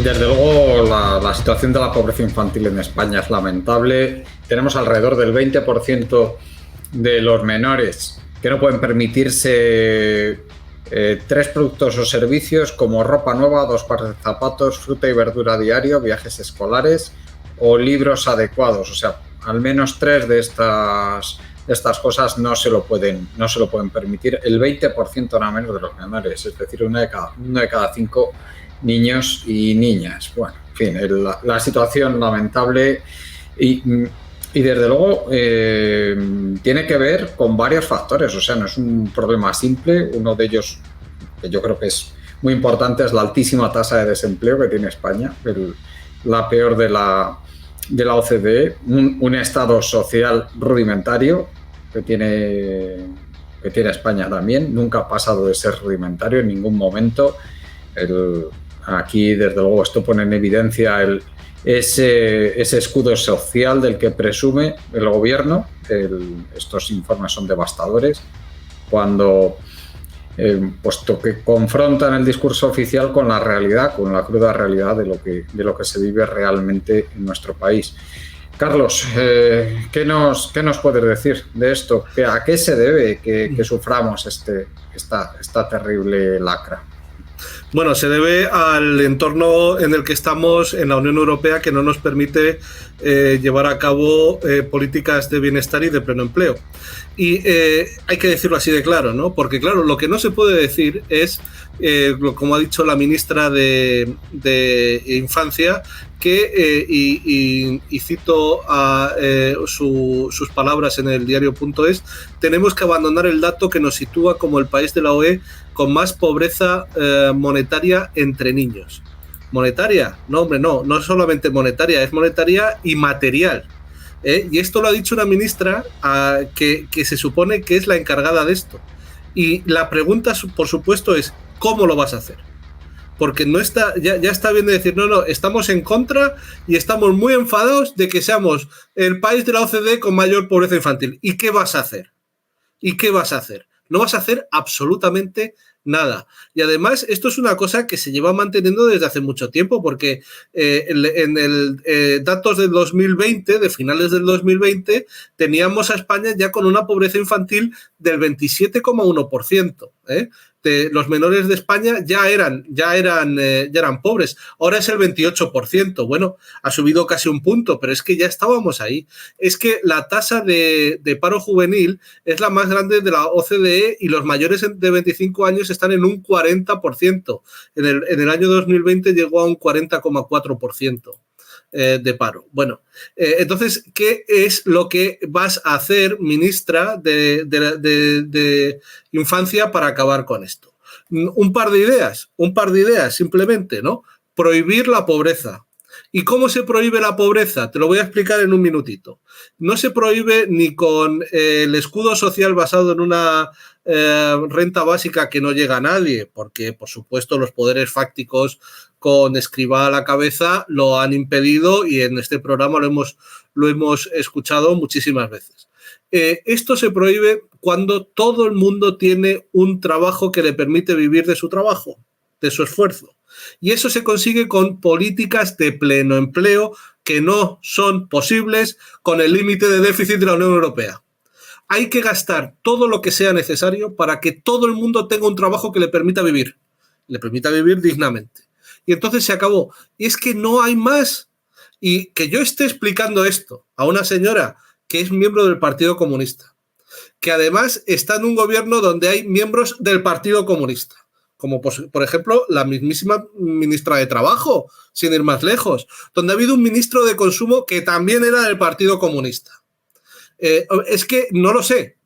Desde luego, la situación de la pobreza infantil en España es lamentable. Tenemos alrededor del 20% de los menores que no pueden permitirse tres productos o servicios como ropa nueva, 2 pares de zapatos, fruta y verdura a diario, viajes escolares o libros adecuados. O sea, al menos 3 de estas cosas no se lo pueden permitir. El 20% nada menos de los menores, es decir, uno de cada 5 niños y niñas. Bueno, en fin, la situación lamentable y desde luego tiene que ver con varios factores, o sea, no es un problema simple. Uno de ellos, que yo creo que es muy importante, es la altísima tasa de desempleo que tiene España, la peor de la OCDE, un estado social rudimentario que tiene España también. Nunca ha pasado de ser rudimentario en ningún momento. Aquí, desde luego, esto pone en evidencia ese escudo social del que presume el gobierno. Estos informes son devastadores puesto que confrontan el discurso oficial con la realidad, con la cruda realidad de lo que se vive realmente en nuestro país. Carlos, ¿qué nos puedes decir de esto? ¿A qué se debe que suframos esta terrible lacra? Bueno, se debe al entorno en el que estamos en la Unión Europea, que no nos permite llevar a cabo políticas de bienestar y de pleno empleo. Y hay que decirlo así de claro, ¿no? Porque, claro, lo que no se puede decir es, como ha dicho la ministra de Infancia, que, y cito sus palabras en el diario.es, tenemos que abandonar el dato que nos sitúa como el país de la OE con más pobreza monetaria entre niños. ¿Monetaria? No, hombre, no solamente monetaria, es monetaria y material. Y esto lo ha dicho una ministra que se supone que es la encargada de esto. Y la pregunta, por supuesto, es ¿cómo lo vas a hacer? Porque no está, ya está bien de decir, no, estamos en contra y estamos muy enfadados de que seamos el país de la OCDE con mayor pobreza infantil. ¿Y qué vas a hacer? No vas a hacer absolutamente nada. Y además, esto es una cosa que se lleva manteniendo desde hace mucho tiempo, porque en datos del 2020, de finales del 2020, teníamos a España ya con una pobreza infantil del 27,1%. Los menores de España ya eran pobres. Ahora es el 28%. Bueno, ha subido casi un punto, pero es que ya estábamos ahí. Es que la tasa de paro juvenil es la más grande de la OCDE y los mayores de 25 años están en un 40%. En el año 2020 llegó a un 40,4%. De paro. Bueno, entonces, ¿qué es lo que vas a hacer, ministra de Infancia, para acabar con esto? Un par de ideas simplemente, ¿no? Prohibir la pobreza. ¿Y cómo se prohíbe la pobreza? Te lo voy a explicar en un minutito. No se prohíbe ni con el escudo social basado en una renta básica que no llega a nadie, porque, por supuesto, los poderes fácticos con Escrivá a la cabeza lo han impedido y en este programa lo hemos escuchado muchísimas veces. Esto se prohíbe cuando todo el mundo tiene un trabajo que le permite vivir de su trabajo, de su esfuerzo. Y eso se consigue con políticas de pleno empleo que no son posibles con el límite de déficit de la Unión Europea. Hay que gastar todo lo que sea necesario para que todo el mundo tenga un trabajo que le permita vivir dignamente. Y entonces se acabó. Y es que no hay más. Y que yo esté explicando esto a una señora que es miembro del Partido Comunista, que además está en un gobierno donde hay miembros del Partido Comunista, como por ejemplo la mismísima ministra de Trabajo, sin ir más lejos, donde ha habido un ministro de Consumo que también era del Partido Comunista. Es que no lo sé.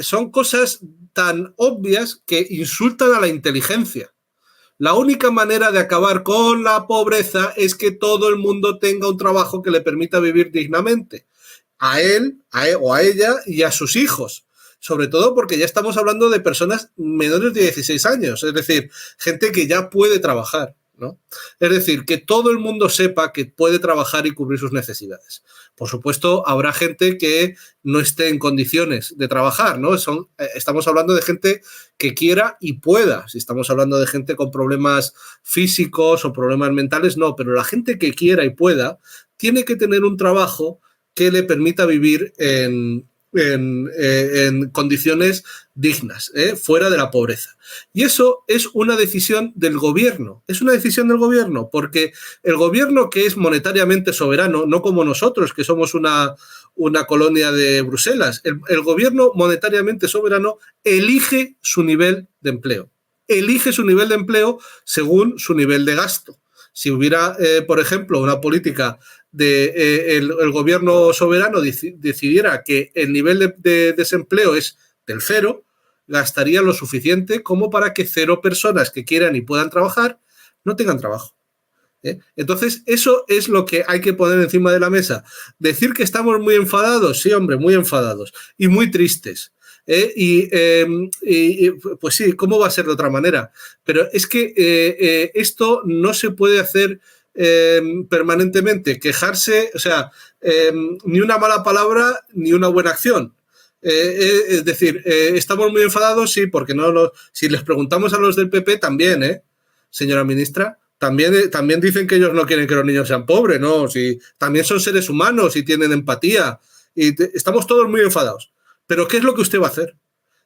Son cosas tan obvias que insultan a la inteligencia. La única manera de acabar con la pobreza es que todo el mundo tenga un trabajo que le permita vivir dignamente. A él o a ella y a sus hijos. Sobre todo porque ya estamos hablando de personas menores de 16 años. Es decir, gente que ya puede trabajar. ¿no? Es decir, que todo el mundo sepa que puede trabajar y cubrir sus necesidades. Por supuesto, habrá gente que no esté en condiciones de trabajar, ¿no? Estamos hablando de gente que quiera y pueda. Si estamos hablando de gente con problemas físicos o problemas mentales, no. Pero la gente que quiera y pueda tiene que tener un trabajo que le permita vivir en condiciones dignas, fuera de la pobreza. Y eso es una decisión del gobierno. Es una decisión del gobierno, porque el gobierno, que es monetariamente soberano, no como nosotros, que somos una colonia de Bruselas, el gobierno monetariamente soberano elige su nivel de empleo. Elige su nivel de empleo según su nivel de gasto. Si hubiera, por ejemplo, una política el gobierno soberano decidiera que el nivel de desempleo es del 0, gastaría lo suficiente como para que 0 personas que quieran y puedan trabajar no tengan trabajo. Entonces, eso es lo que hay que poner encima de la mesa. Decir que estamos muy enfadados, sí, hombre, muy enfadados y muy tristes. Pues sí, ¿cómo va a ser de otra manera? Pero es que esto no se puede hacer permanentemente, quejarse, o sea, ni una mala palabra ni una buena acción. Es decir, estamos muy enfadados, sí, porque si les preguntamos a los del PP también, señora ministra, también dicen que ellos no quieren que los niños sean pobres, ¿no? Si, también son seres humanos y tienen empatía. Estamos todos muy enfadados. Pero ¿qué es lo que usted va a hacer?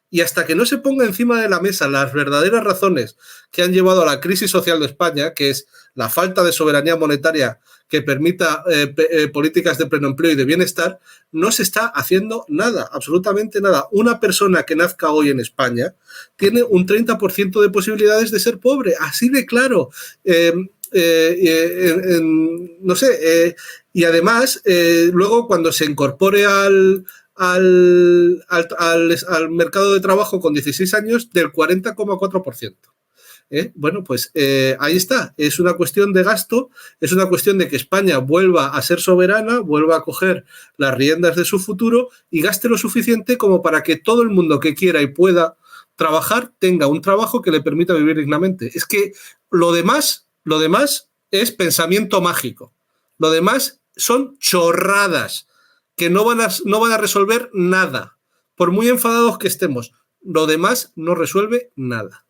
Y hasta que no se ponga encima de la mesa las verdaderas razones que han llevado a la crisis social de España, que es la falta de soberanía monetaria que permita políticas de pleno empleo y de bienestar, no se está haciendo nada, absolutamente nada. Una persona que nazca hoy en España tiene un 30% de posibilidades de ser pobre, así de claro. No sé, y además, luego cuando se incorpore al mercado de trabajo con 16 años del 40,4%. Bueno, pues ahí está. Es una cuestión de gasto, es una cuestión de que España vuelva a ser soberana, vuelva a coger las riendas de su futuro y gaste lo suficiente como para que todo el mundo que quiera y pueda trabajar tenga un trabajo que le permita vivir dignamente. Es que lo demás es pensamiento mágico. Lo demás son chorradas que no van a resolver nada. Por muy enfadados que estemos, lo demás no resuelve nada.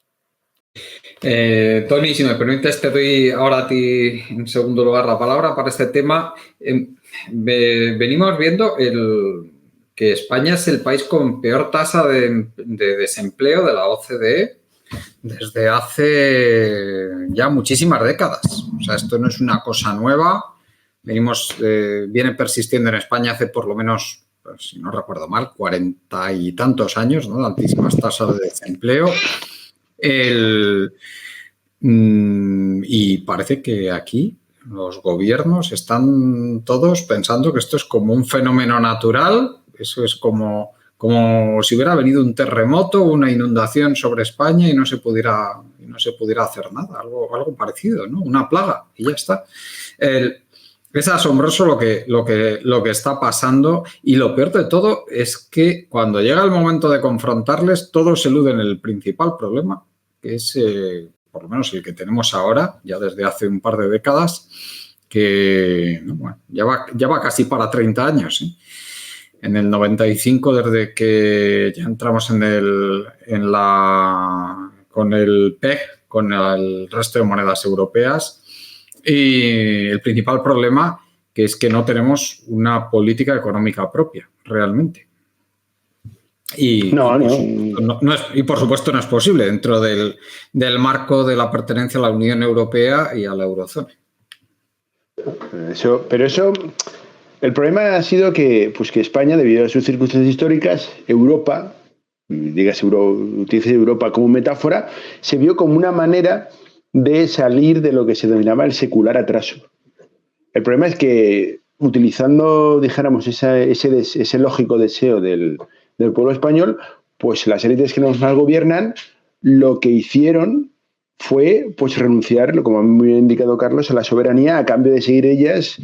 Tony, si me permites, te doy ahora a ti en segundo lugar la palabra para este tema. Venimos viendo que España es el país con peor tasa de desempleo de la OCDE desde hace ya muchísimas décadas. O sea, esto no es una cosa nueva. Viene persistiendo en España hace por lo menos, si no recuerdo mal, 40 y tantos años, ¿no? De altísimas tasas de desempleo. Y parece que aquí los gobiernos están todos pensando que esto es como un fenómeno natural. Eso es como si hubiera venido un terremoto, una inundación sobre España y no se pudiera hacer nada, algo parecido, ¿no? Una plaga y ya está. Es asombroso lo que está pasando, y lo peor de todo es que cuando llega el momento de confrontarles, todos eluden el principal problema, que es por lo menos el que tenemos ahora, ya desde hace un par de décadas, que bueno, ya va casi para 30 años, ¿eh? En el 95, desde que ya entramos con el PEG, con el resto de monedas europeas, y el principal problema que es que no tenemos una política económica propia, realmente. Y por supuesto no es posible dentro del marco de la pertenencia a la Unión Europea y a la eurozona. El problema ha sido que España, debido a sus circunstancias históricas, Europa, utilice Europa como metáfora, se vio como una manera de salir de lo que se denominaba el secular atraso. El problema es que, utilizando, dijéramos, ese lógico deseo del pueblo español, pues las élites que nos gobiernan, lo que hicieron fue renunciar, como muy bien indicado Carlos, a la soberanía a cambio de seguir ellas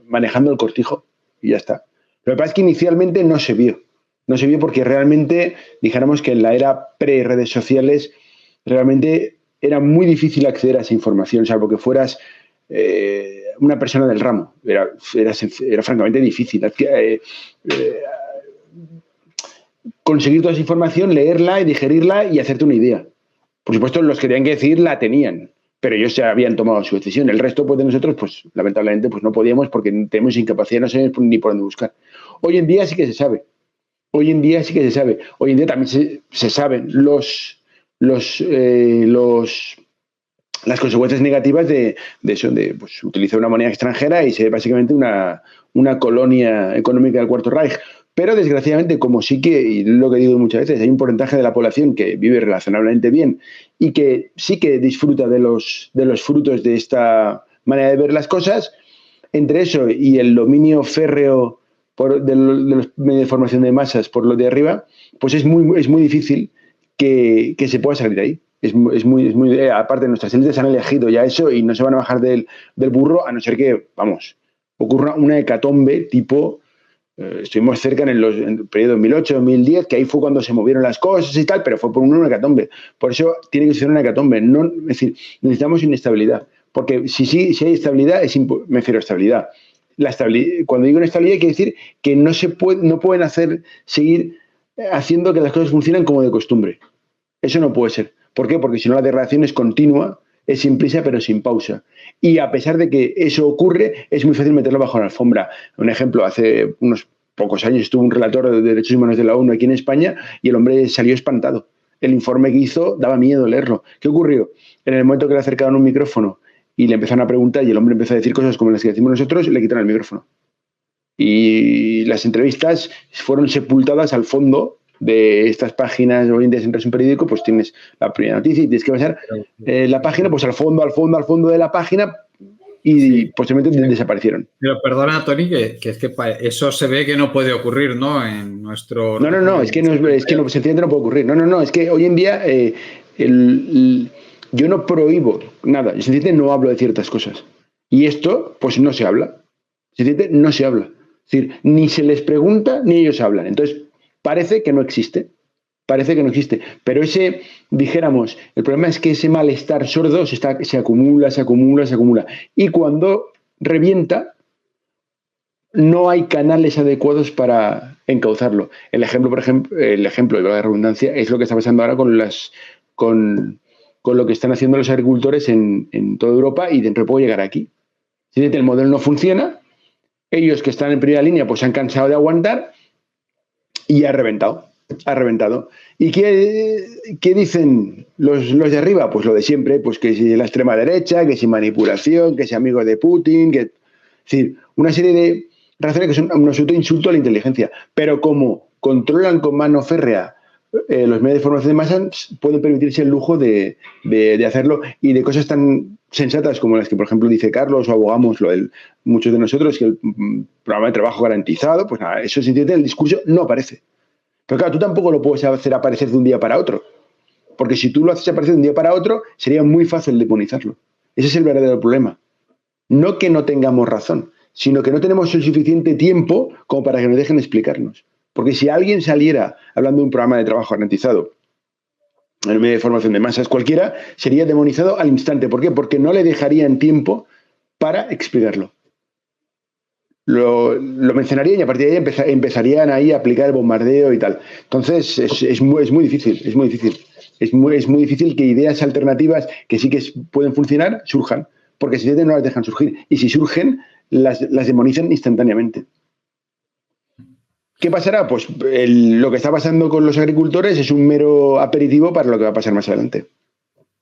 manejando el cortijo, y ya está. Lo que pasa es que inicialmente no se vio porque realmente, dijéramos que en la era pre-redes sociales, realmente era muy difícil acceder a esa información, salvo que fueras una persona del ramo. Era francamente difícil. Conseguir toda esa información, leerla y digerirla y hacerte una idea. Por supuesto, los que tenían que decir la tenían, pero ellos ya habían tomado su decisión. El resto pues, de nosotros, pues lamentablemente, pues no podíamos porque tenemos incapacidad, no sabemos ni por dónde buscar. Hoy en día sí que se sabe. Hoy en día sí que se sabe. Hoy en día también se saben las consecuencias negativas de eso, de pues, utilizar una moneda extranjera y ser básicamente una colonia económica del Cuarto Reich. Pero desgraciadamente, como sí que, y lo que digo muchas veces, hay un porcentaje de la población que vive razonablemente bien y que sí que disfruta de los frutos de esta manera de ver las cosas, entre eso y el dominio férreo de los medios de formación de masas por lo de arriba, pues es muy difícil que se pueda salir de ahí. Aparte, nuestras élites han elegido ya eso y no se van a bajar del burro, a no ser que, vamos, ocurra una hecatombe tipo... estuvimos cerca en el periodo 2008-2010, que ahí fue cuando se movieron las cosas y tal, pero fue por una hecatombe. Por eso tiene que ser una hecatombe. No, es decir, necesitamos inestabilidad. Porque si hay estabilidad, me refiero a estabilidad. Cuando digo inestabilidad, quiere decir que no pueden seguir haciendo que las cosas funcionen como de costumbre. Eso no puede ser. ¿Por qué? Porque si no la degradación es continua, es sin prisa pero sin pausa. Y a pesar de que eso ocurre, es muy fácil meterlo bajo la alfombra. Un ejemplo, hace unos pocos años estuvo un relator de derechos humanos de la ONU aquí en España y el hombre salió espantado. El informe que hizo daba miedo leerlo. ¿Qué ocurrió? En el momento que le acercaron un micrófono y le empezaron a preguntar y el hombre empezó a decir cosas como las que decimos nosotros, le quitaron el micrófono. Y las entrevistas fueron sepultadas al fondo de estas páginas. Hoy en día, si entras en un periódico, pues tienes la primera noticia y tienes que pasar la página, pues al fondo de la página y sí, posteriormente desaparecieron. Pero perdona, Toni, que es que eso se ve que no puede ocurrir, ¿no? En nuestro... No, es que sencillamente no puede ocurrir. No, es que hoy en día yo no prohíbo nada, yo sencillamente no hablo de ciertas cosas. Y esto, pues no se habla. Sencillamente no se habla. Es decir, ni se les pregunta ni ellos hablan. Entonces, parece que no existe. Pero dijéramos, el problema es que ese malestar sordo se acumula. Y cuando revienta, no hay canales adecuados para encauzarlo. El ejemplo de la redundancia, es lo que está pasando ahora con lo que están haciendo los agricultores en toda Europa y dentro de poco llegar aquí. Si el modelo no funciona, ellos que están en primera línea pues se han cansado de aguantar y ha reventado. ¿Y qué dicen los de arriba? Pues lo de siempre, pues que si la extrema derecha, que si manipulación, que si amigo de Putin, es decir, una serie de razones que son un absoluto insulto a la inteligencia. Pero como controlan con mano férrea los medios de formación de masas, pueden permitirse el lujo de hacerlo y de cosas tan sensatas como las que, por ejemplo, dice Carlos o abogamos muchos de nosotros, que el programa de trabajo garantizado, pues nada, eso sinceramente el discurso no aparece. Pero claro, tú tampoco lo puedes hacer aparecer de un día para otro. Porque si tú lo haces aparecer de un día para otro, sería muy fácil demonizarlo. Ese es el verdadero problema. No que no tengamos razón, sino que no tenemos el suficiente tiempo como para que nos dejen explicarnos. Porque si alguien saliera hablando de un programa de trabajo garantizado en el medio de formación de masas cualquiera, sería demonizado al instante. ¿Por qué? Porque no le dejarían tiempo para explicarlo. Lo mencionarían y a partir de ahí empezarían ahí a aplicar el bombardeo y tal. Entonces es muy difícil. Es muy difícil que ideas alternativas que sí que pueden funcionar surjan, porque si no las dejan surgir. Y si surgen, las demonizan instantáneamente. ¿Qué pasará? Pues lo que está pasando con los agricultores es un mero aperitivo para lo que va a pasar más adelante.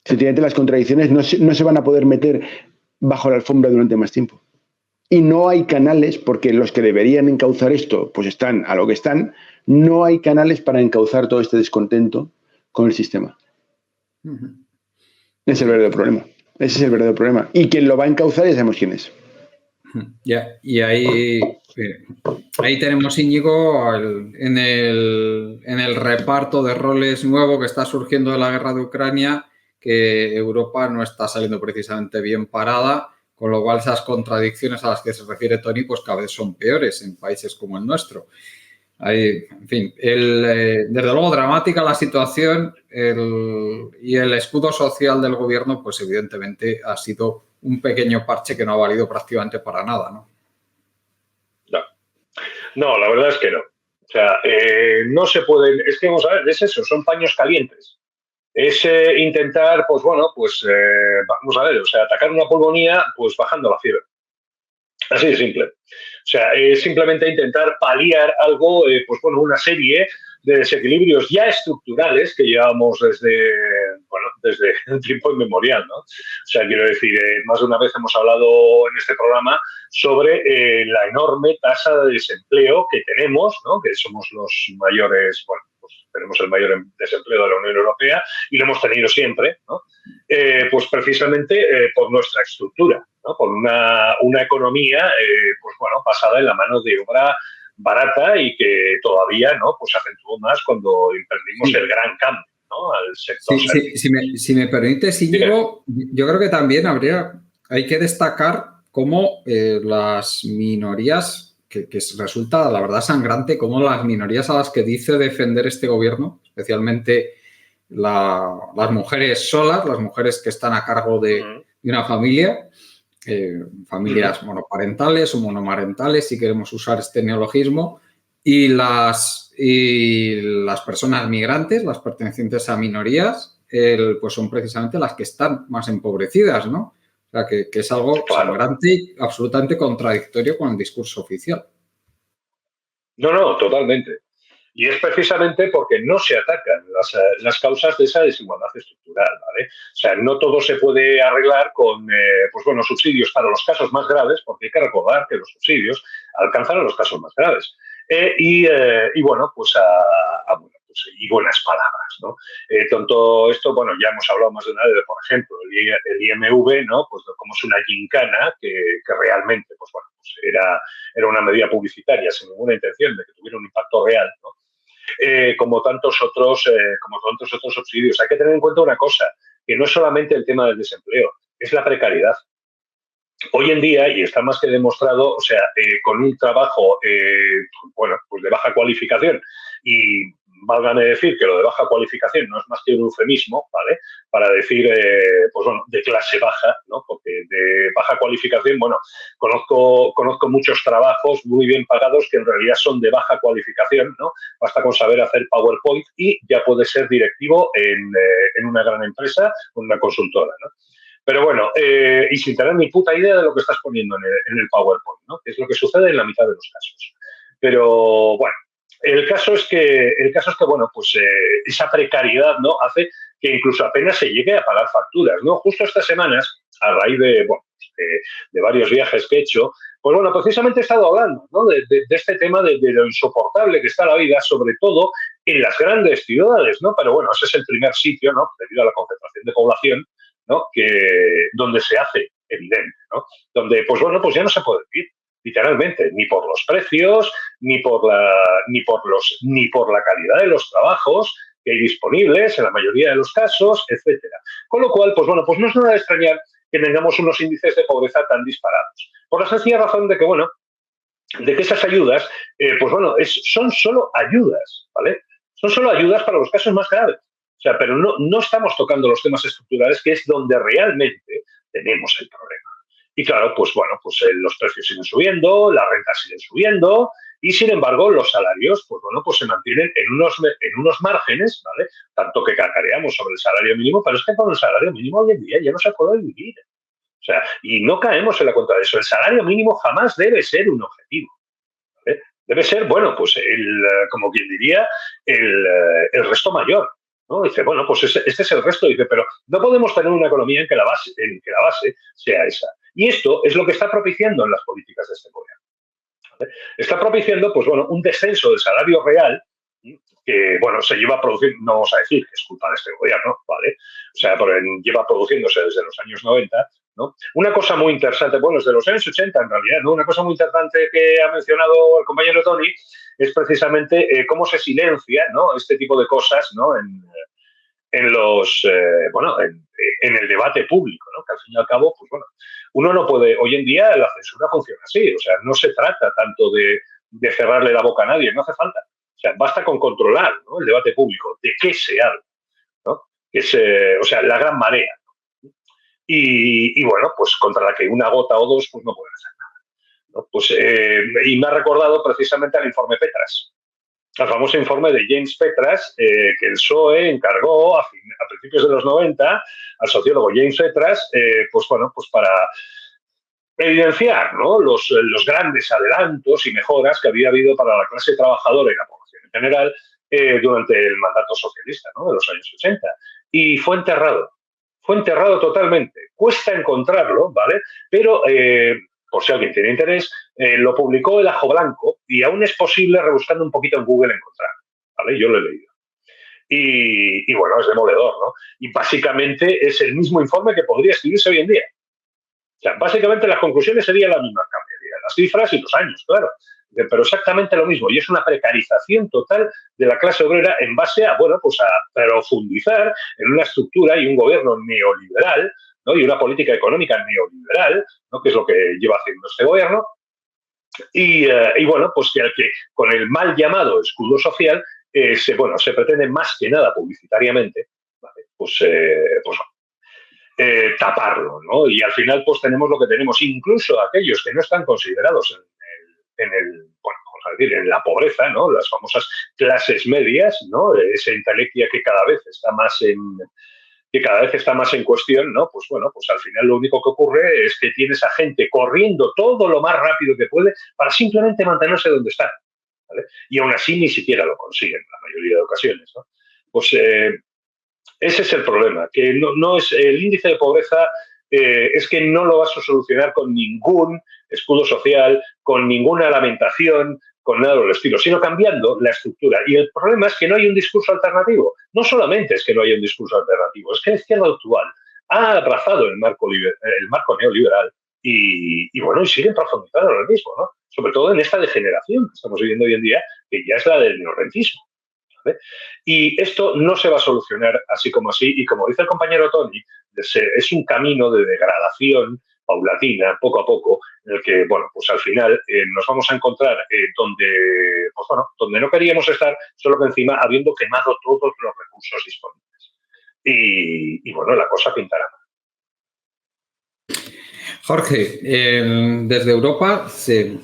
Efectivamente, las contradicciones no se van a poder meter bajo la alfombra durante más tiempo. Y no hay canales, porque los que deberían encauzar esto, pues están a lo que están, no hay canales para encauzar todo este descontento con el sistema. Ese es el verdadero problema. Y quien lo va a encauzar ya sabemos quién es. Ya, y ahí tenemos, Íñigo, en el reparto de roles nuevo que está surgiendo de la guerra de Ucrania, que Europa no está saliendo precisamente bien parada, con lo cual esas contradicciones a las que se refiere Toni, pues cada vez son peores en países como el nuestro. En fin, desde luego dramática la situación y el escudo social del gobierno, pues evidentemente ha sido un pequeño parche que no ha valido prácticamente para nada, ¿no? No, la verdad es que no. O sea, no se pueden... Es que, vamos a ver, es eso, son paños calientes. Es intentar, pues bueno, pues vamos a ver, o sea, atacar una pulmonía, pues bajando la fiebre. Así de simple. O sea, es simplemente intentar paliar algo, pues bueno, una serie de desequilibrios ya estructurales que llevamos desde el tiempo inmemorial, ¿no? O sea, quiero decir, más de una vez hemos hablado en este programa sobre la enorme tasa de desempleo que tenemos, ¿no? Que somos los mayores, bueno, pues tenemos el mayor desempleo de la Unión Europea y lo hemos tenido siempre, ¿no? Pues precisamente por nuestra estructura, ¿no? Por una economía, pues bueno, basada en la mano de obra barata y que todavía, ¿no? Pues acentuó más cuando emprendimos el gran cambio, ¿no? Al sector. Si me permites, Íñigo, yo creo que también hay que destacar cómo las minorías, que resulta, la verdad, sangrante, cómo las minorías a las que dice defender este gobierno, especialmente las mujeres solas, las mujeres que están a cargo de una familia, familias monoparentales o monomarentales, si queremos usar este neologismo, y las personas migrantes, las pertenecientes a minorías, pues son precisamente las que están más empobrecidas, ¿no? O sea, que es algo sangrante y absolutamente contradictorio con el discurso oficial. No, totalmente. Y es precisamente porque no se atacan las causas de esa desigualdad estructural, ¿vale? O sea, no todo se puede arreglar con, pues bueno, subsidios para los casos más graves, porque hay que recordar que los subsidios alcanzan a los casos más graves. Y bueno, pues y buenas palabras, ¿no? Tanto esto, bueno, ya hemos hablado más de una vez, por ejemplo, el IMV, ¿no? Pues como es una gincana que realmente, pues bueno, pues era una medida publicitaria sin ninguna intención de que tuviera un impacto real, ¿no? Como tantos otros subsidios. Hay que tener en cuenta una cosa, que no es solamente el tema del desempleo, es la precariedad. Hoy en día, y está más que demostrado, o sea, con un trabajo, bueno, pues de baja cualificación, y válgame decir que lo de baja cualificación no es más que un eufemismo, ¿vale? Para decir, pues bueno, de clase baja, ¿no? Porque de baja cualificación, bueno, conozco muchos trabajos muy bien pagados que en realidad son de baja cualificación, ¿no? Basta con saber hacer PowerPoint y ya puedes ser directivo en una gran empresa o en una consultora, ¿no? Pero bueno, y sin tener ni puta idea de lo que estás poniendo en el PowerPoint, ¿no? Que es lo que sucede en la mitad de los casos. Pero bueno, el caso es que bueno, pues esa precariedad, ¿no? Hace que incluso apenas se llegue a pagar facturas, ¿no? Justo estas semanas, a raíz de varios viajes que he hecho, pues bueno, precisamente he estado hablando, ¿no? De este tema de lo insoportable que está la vida, sobre todo en las grandes ciudades, ¿no? Pero bueno, ese es el primer sitio, ¿no? Debido a la concentración de población, ¿no? Donde se hace evidente, ¿no? Donde, pues bueno, pues ya no se puede vivir, literalmente, ni por los precios, ni por la calidad de los trabajos que hay disponibles en la mayoría de los casos, etcétera. Con lo cual, pues bueno, pues no es nada de extrañar que tengamos unos índices de pobreza tan disparados. Por la sencilla razón de que, bueno, de que esas ayudas, pues bueno, son solo ayudas, ¿vale? Son solo ayudas para los casos más graves. O sea, pero no estamos tocando los temas estructurales, que es donde realmente tenemos el problema. Y claro, pues bueno, pues los precios siguen subiendo, las rentas siguen subiendo y, sin embargo, los salarios, pues bueno, pues se mantienen en unos márgenes, ¿vale? Tanto que cacareamos sobre el salario mínimo, pero es que con el salario mínimo hoy en día ya no se puede vivir. O sea, y no caemos en la cuenta de eso. El salario mínimo jamás debe ser un objetivo, ¿vale? Debe ser, bueno, pues como quien diría, el resto mayor, ¿no? Dice, bueno, pues este es el resto. Dice, pero no podemos tener una economía en que la base sea esa. Y esto es lo que está propiciando en las políticas de este gobierno, ¿vale? Está propiciando, pues bueno, un descenso del salario real que, bueno, se lleva produciendo, no vamos a decir que es culpa de este gobierno, ¿vale? O sea, lleva produciéndose desde los años 90, ¿no? Una cosa muy interesante, bueno, desde los años 80 en realidad, ¿no? Una cosa muy interesante que ha mencionado el compañero Tony es precisamente cómo se silencia, ¿no? Este tipo de cosas, ¿no? En el debate público, ¿no? Que al fin y al cabo, pues bueno, uno no puede, hoy en día la censura funciona así, o sea, no se trata tanto de cerrarle la boca a nadie, no hace falta. sea, basta con controlar, ¿no?, el debate público, de qué se habla, ¿no?, que es, o sea, la gran marea. Y bueno, pues contra la que una gota o dos pues no pueden hacer nada, ¿no? Pues, y me ha recordado precisamente al informe Petras, al famoso informe de James Petras, que el PSOE encargó a principios de los 90 al sociólogo James Petras, pues bueno, pues para evidenciar, ¿no?, los grandes adelantos y mejoras que había habido para la clase trabajadora y la población en general durante el mandato socialista, ¿no?, de los años 80. Y fue enterrado totalmente. Cuesta encontrarlo, ¿vale? Pero, por si alguien tiene interés, lo publicó el Ajo Blanco y aún es posible, rebuscando un poquito en Google, encontrar, ¿vale? Yo lo he leído. Y bueno, es demoledor, ¿no? Y básicamente es el mismo informe que podría escribirse hoy en día. O sea, básicamente las conclusiones serían las mismas, cambiarían las cifras y los años, claro, pero exactamente lo mismo. Y es una precarización total de la clase obrera en base a, bueno, pues a profundizar en una estructura y un gobierno neoliberal, ¿no?, y una política económica neoliberal, ¿no?, que es lo que lleva haciendo este gobierno. Y bueno, pues que con el mal llamado escudo social se pretende más que nada publicitariamente, ¿vale?, pues taparlo, ¿no? Y al final pues tenemos lo que tenemos. Incluso aquellos que no están considerados en la pobreza, ¿no?, las famosas clases medias, ¿no?, esa intelequia que cada vez está más en cuestión, ¿no? Pues bueno, pues al final lo único que ocurre es que tienes a gente corriendo todo lo más rápido que puede para simplemente mantenerse donde están, ¿vale? Y aún así ni siquiera lo consiguen la mayoría de ocasiones, ¿no? Pues ese es el problema, que no es el índice de pobreza, es que no lo vas a solucionar con ningún escudo social, con ninguna lamentación, con nada del estilo, sino cambiando la estructura. Y el problema es que no hay un discurso alternativo. No solamente es que no hay un discurso alternativo, es que la izquierda actual ha abrazado el marco neoliberal y bueno, y siguen profundizando en el mismo, ¿no? Sobre todo en esta degeneración que estamos viviendo hoy en día, que ya es la del neorrentismo, ¿vale? Y esto no se va a solucionar así como así, y como dice el compañero Tony, es un camino de degradación paulatina, poco a poco, en el que, bueno, pues al final nos vamos a encontrar donde no queríamos estar, solo que encima habiendo quemado todos los recursos disponibles. Y bueno, la cosa pintará mal. Jorge, desde Europa, si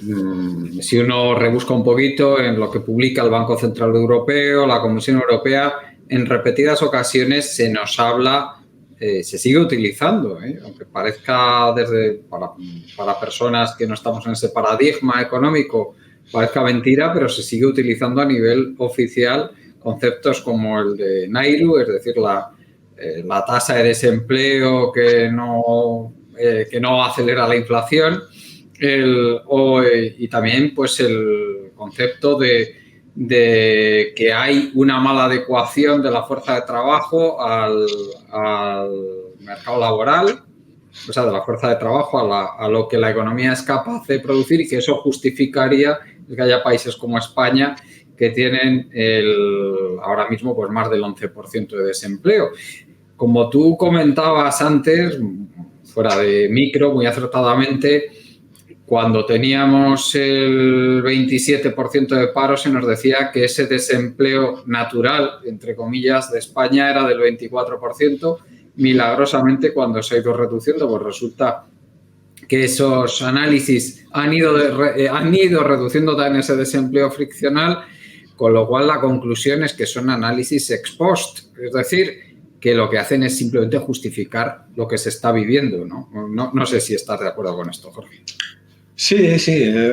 uno rebusca un poquito en lo que publica el Banco Central Europeo, la Comisión Europea, en repetidas ocasiones se nos habla, se sigue utilizando, aunque parezca para personas que no estamos en ese paradigma económico, parezca mentira, pero se sigue utilizando a nivel oficial conceptos como el de Nairu, es decir, la tasa de desempleo que no acelera la inflación, y también pues el concepto de que hay una mala adecuación de la fuerza de trabajo al mercado laboral, o sea, de la fuerza de trabajo a lo que la economía es capaz de producir, y que eso justificaría que haya países como España que tienen ahora mismo pues más del 11% de desempleo. Como tú comentabas antes, fuera de micro, muy acertadamente, cuando teníamos el 27% de paro, se nos decía que ese desempleo natural, entre comillas, de España era del 24%. Milagrosamente, cuando se ha ido reduciendo, pues resulta que esos análisis han ido reduciendo también ese desempleo friccional, con lo cual la conclusión es que son análisis ex post, es decir, que lo que hacen es simplemente justificar lo que se está viviendo, ¿no? No sé si estás de acuerdo con esto, Jorge. Sí,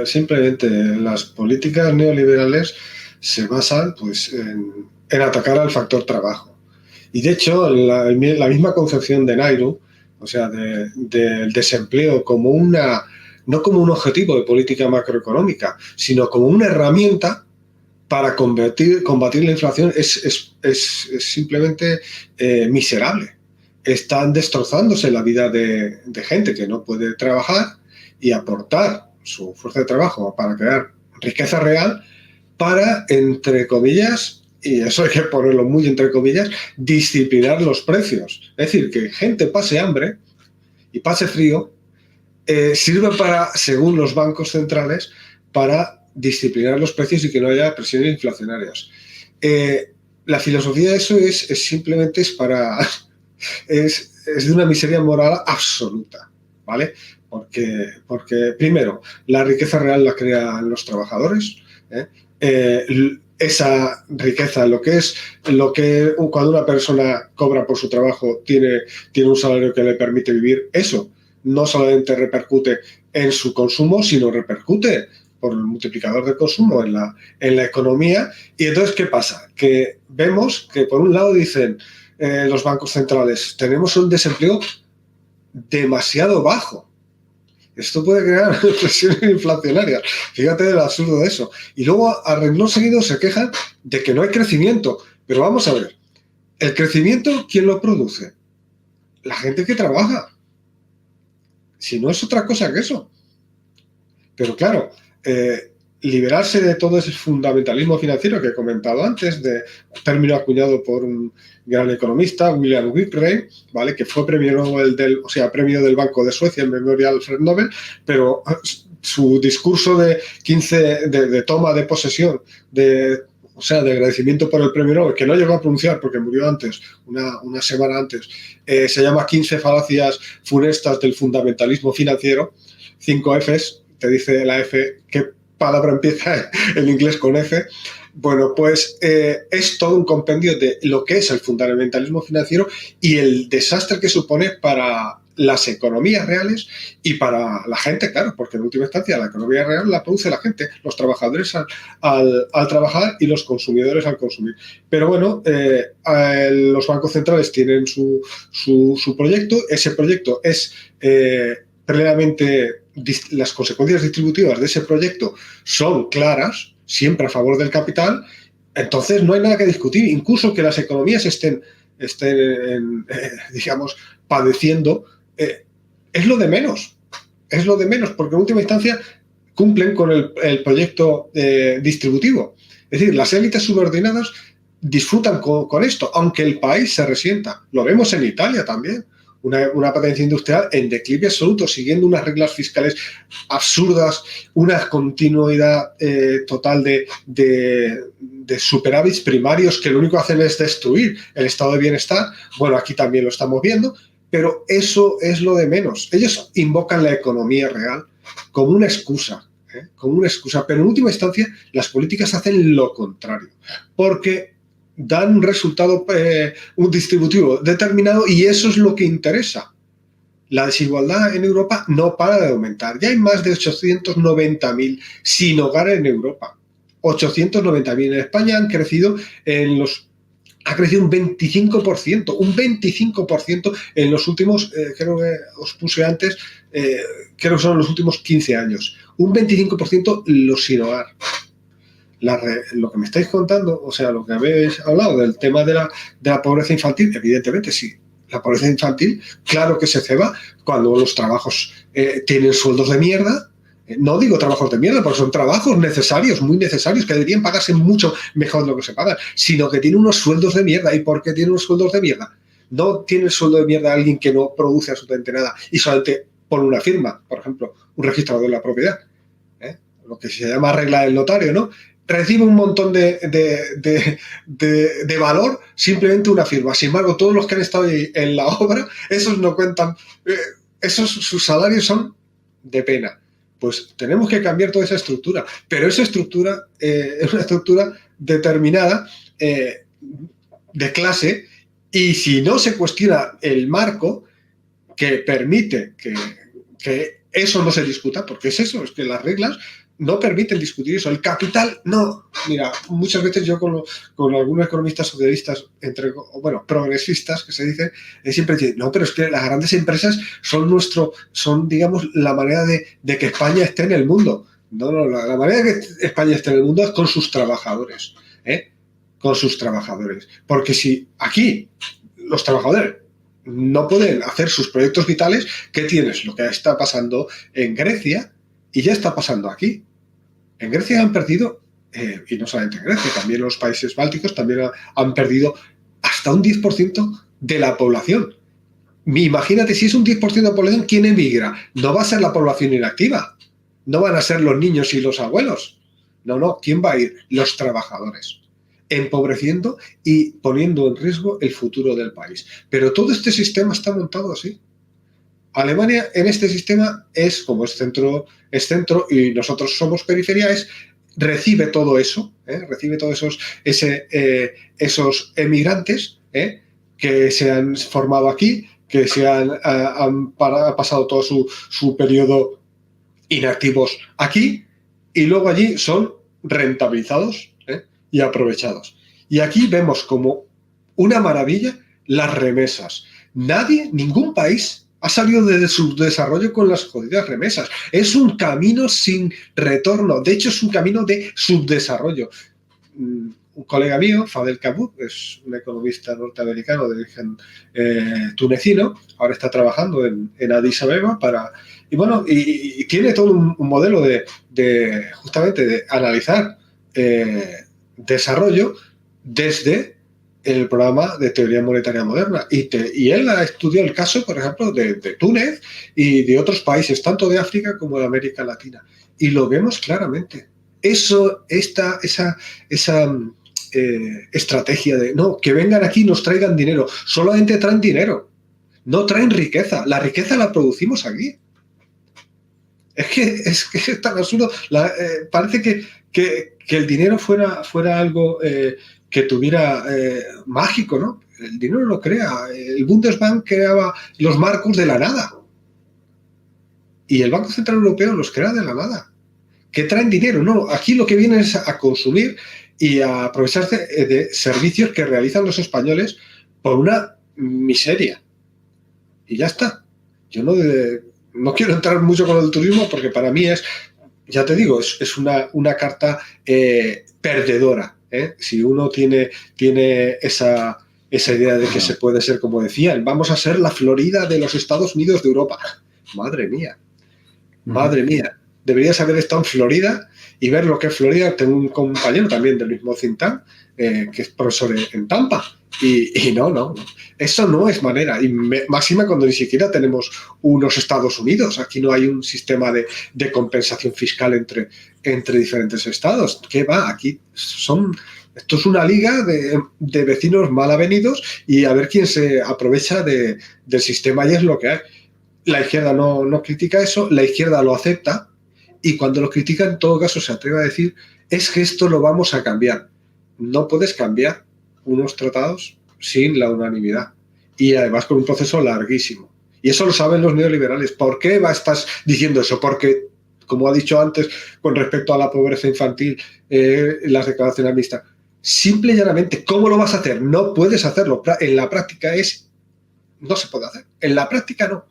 simplemente las políticas neoliberales se basan pues, en atacar al factor trabajo. Y de hecho, la misma concepción de Nairu, o sea, del desempleo como no como un objetivo de política macroeconómica, sino como una herramienta para combatir la inflación, es simplemente miserable. Están destrozándose la vida de gente que no puede trabajar y aportar su fuerza de trabajo para crear riqueza real para, entre comillas, y eso hay que ponerlo muy entre comillas, disciplinar los precios. Es decir, que gente pase hambre y pase frío sirve para, según los bancos centrales, para disciplinar los precios y que no haya presiones inflacionarias. La filosofía de eso es simplemente es de una miseria moral absoluta, ¿vale? Porque primero, la riqueza real la crean los trabajadores, esa riqueza, lo que cuando una persona cobra por su trabajo, tiene un salario que le permite vivir, eso no solamente repercute en su consumo, sino repercute por el multiplicador de consumo en la economía. Y entonces, ¿qué pasa? Que vemos que por un lado dicen los bancos centrales, tenemos un desempleo demasiado bajo. Esto puede crear presiones inflacionarias. Fíjate del absurdo de eso. Y luego, a renglón seguido, se quejan de que no hay crecimiento. Pero vamos a ver, ¿el crecimiento quién lo produce? La gente que trabaja. Si no es otra cosa que eso. Pero claro, liberarse de todo ese fundamentalismo financiero que he comentado antes, término acuñado por un gran economista, William Whipwrein, ¿vale? Que fue premio Nobel premio del Banco de Suecia, el Memorial Alfred Nobel, pero su discurso de toma de posesión, de agradecimiento por el premio Nobel, que no llegó a pronunciar porque murió antes, una semana antes, se llama 15 falacias funestas del fundamentalismo financiero, 5 Fs, te dice la F, ¿qué palabra empieza en inglés con F? Bueno, pues es todo un compendio de lo que es el fundamentalismo financiero y el desastre que supone para las economías reales y para la gente, claro, porque en última instancia la economía real la produce la gente, los trabajadores al trabajar y los consumidores al consumir. Pero bueno, los bancos centrales tienen su proyecto, ese proyecto es plenamente, las consecuencias distributivas de ese proyecto son claras, siempre a favor del capital, entonces no hay nada que discutir, incluso que las economías estén digamos, padeciendo, es lo de menos, porque en última instancia cumplen con el proyecto distributivo. Es decir, las élites subordinadas disfrutan con esto, aunque el país se resienta. Lo vemos en Italia también. Una potencia industrial en declive absoluto, siguiendo unas reglas fiscales absurdas, una continuidad total de superávits primarios que lo único que hacen es destruir el estado de bienestar. Bueno, aquí también lo estamos viendo, pero eso es lo de menos. Ellos invocan la economía real como una excusa, pero en última instancia las políticas hacen lo contrario, porque dan un resultado un distributivo determinado y eso es lo que interesa. La desigualdad en Europa no para de aumentar. Ya hay más de 890.000 sin hogar en Europa. 890.000. En España han crecido ha crecido un 25% en los últimos, creo que os puse antes, creo que son los últimos 15 años. Un 25% los sin hogar. Lo que me estáis contando, o sea, lo que habéis hablado del tema de la pobreza infantil, evidentemente sí. La pobreza infantil, claro que se ceba cuando los trabajos tienen sueldos de mierda. No digo trabajos de mierda, porque son trabajos necesarios, muy necesarios, que deberían pagarse mucho mejor de lo que se pagan, sino que tienen unos sueldos de mierda. ¿Y por qué tienen unos sueldos de mierda? No tiene el sueldo de mierda alguien que no produce absolutamente nada y solamente pone una firma, por ejemplo, un registrador de la propiedad, lo que se llama regla del notario, ¿no? Recibe un montón de valor simplemente una firma. Sin embargo, todos los que han estado ahí en la obra, esos no cuentan, sus salarios son de pena. Pues tenemos que cambiar toda esa estructura, pero esa estructura es una estructura determinada de clase, y si no se cuestiona el marco que permite que eso no se discuta, porque es eso, es que las reglas no permiten discutir eso. El capital, no. Mira, muchas veces yo con algunos economistas socialistas, progresistas, que se dicen, siempre dicen, no, pero es que las grandes empresas son digamos, la manera de que España esté en el mundo. No, la manera de que España esté en el mundo es con sus trabajadores, con sus trabajadores. Porque si aquí los trabajadores no pueden hacer sus proyectos vitales, ¿qué tienes? Lo que está pasando en Grecia, y ya está pasando aquí. En Grecia han perdido, y no solamente en Grecia, también los países bálticos también han perdido hasta un 10% de la población. Imagínate, si es un 10% de la población, ¿quién emigra? No va a ser la población inactiva, no van a ser los niños y los abuelos. No, ¿quién va a ir? Los trabajadores, empobreciendo y poniendo en riesgo el futuro del país. Pero todo este sistema está montado así. Alemania en este sistema es, como es centro y nosotros somos periferia, recibe todo eso, recibe todos esos emigrantes que se han formado aquí, que han pasado todo su periodo inactivos aquí, y luego allí son rentabilizados y aprovechados. Y aquí vemos como una maravilla las remesas. Ningún país ha salido de su desarrollo con las jodidas remesas. Es un camino sin retorno. De hecho, es un camino de subdesarrollo. Un colega mío, Fadel Kaboub, es un economista norteamericano de origen tunecino, ahora está trabajando en Addis Abeba y tiene todo un modelo de justamente de analizar desarrollo desde el programa de teoría monetaria moderna. Y él ha estudiado el caso, por ejemplo, de Túnez y de otros países, tanto de África como de América Latina. Y lo vemos claramente. Esa estrategia de no, que vengan aquí y nos traigan dinero. Solamente traen dinero, no traen riqueza. La riqueza la producimos aquí. Es que es tan absurdo. Parece que el dinero fuera algo que tuviera mágico, ¿no? El dinero lo crea. El Bundesbank creaba los marcos de la nada. Y el Banco Central Europeo los crea de la nada. Que traen dinero. No, aquí lo que vienen es a consumir y a aprovecharse de servicios que realizan los españoles por una miseria. Y ya está. Yo no quiero entrar mucho con el turismo porque para mí ya te digo, es una carta perdedora. Si uno tiene esa idea de que se puede ser, como decían, vamos a ser la Florida de los Estados Unidos de Europa. Madre mía. Deberías haber estado en Florida y ver lo que es Florida. Tengo un compañero también del mismo think tank que es profesor en Tampa. Y no. Eso no es manera. Y máxima cuando ni siquiera tenemos unos Estados Unidos. Aquí no hay un sistema de compensación fiscal entre diferentes estados. ¿Qué va? Aquí esto es una liga de vecinos mal avenidos y a ver quién se aprovecha del sistema, y es lo que hay. La izquierda no critica eso, la izquierda lo acepta, y cuando lo critica, en todo caso, se atreve a decir, es que esto lo vamos a cambiar. No puedes cambiar unos tratados sin la unanimidad, y además con un proceso larguísimo. Y eso lo saben los neoliberales. ¿Por qué estás diciendo eso? Porque, como ha dicho antes, con respecto a la pobreza infantil, las declaraciones mixtas, simple y llanamente, ¿cómo lo vas a hacer? No puedes hacerlo. En la práctica no se puede hacer. En la práctica no.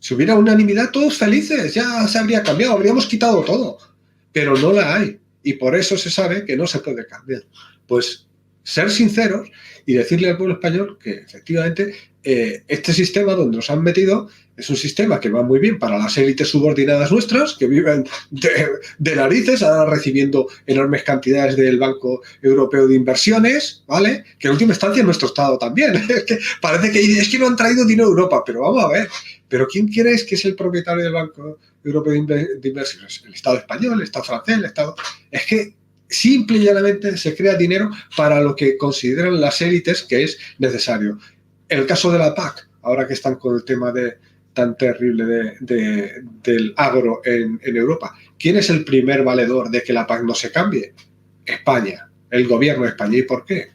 Si hubiera unanimidad, todos felices, ya se habría cambiado, habríamos quitado todo. Pero no la hay. Y por eso se sabe que no se puede cambiar. Pues ser sinceros y decirle al pueblo español que efectivamente este sistema donde nos han metido es un sistema que va muy bien para las élites subordinadas nuestras, que viven de narices, ahora recibiendo enormes cantidades del Banco Europeo de Inversiones, ¿vale? Que en última instancia nuestro Estado también. Es que parece que es que no han traído dinero a Europa, pero vamos a ver. ¿Pero quién crees que es el propietario del Banco Europeo de Inversiones? El Estado español, el Estado francés, el Estado... Es que simple y llanamente se crea dinero para lo que consideran las élites que es necesario. En el caso de la PAC, ahora que están con el tema tan terrible del agro en Europa, ¿quién es el primer valedor de que la PAC no se cambie? España, el gobierno de España. ¿Y por qué?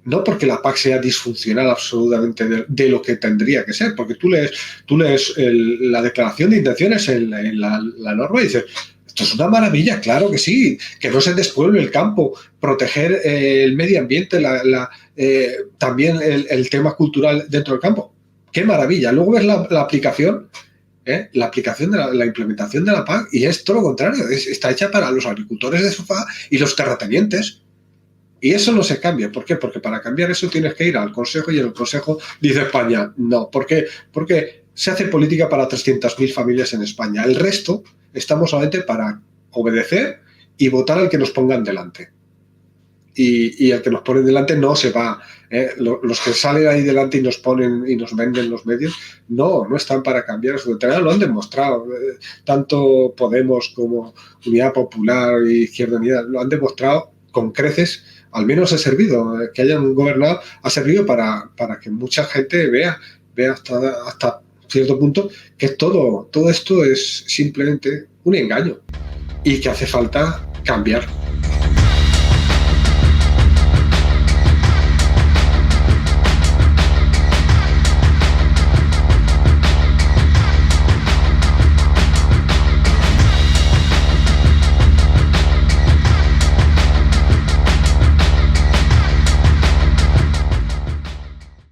No porque la PAC sea disfuncional absolutamente de lo que tendría que ser, porque tú lees la declaración de intenciones en la norma y dices, esto es una maravilla, claro que sí, que no se despueble el campo, proteger el medio ambiente, también el tema cultural dentro del campo. ¡Qué maravilla! Luego ves la aplicación, la implementación de la PAC, y es todo lo contrario, está hecha para los agricultores de sofá y los terratenientes. Y eso no se cambia. ¿Por qué? Porque para cambiar eso tienes que ir al Consejo, y en el Consejo dice España, no. ¿Por qué? Porque se hace política para 300.000 familias en España. El resto estamos solamente para obedecer y votar al que nos pongan delante. y el que nos pone delante no se va. Los que salen ahí delante y nos ponen y nos venden los medios no están para cambiar su doctrina, lo han demostrado. Tanto Podemos como Unidad Popular y Izquierda Unida lo han demostrado con creces. Al menos ha servido, que hayan gobernado, ha servido para que mucha gente vea hasta cierto punto que todo esto es simplemente un engaño y que hace falta cambiar.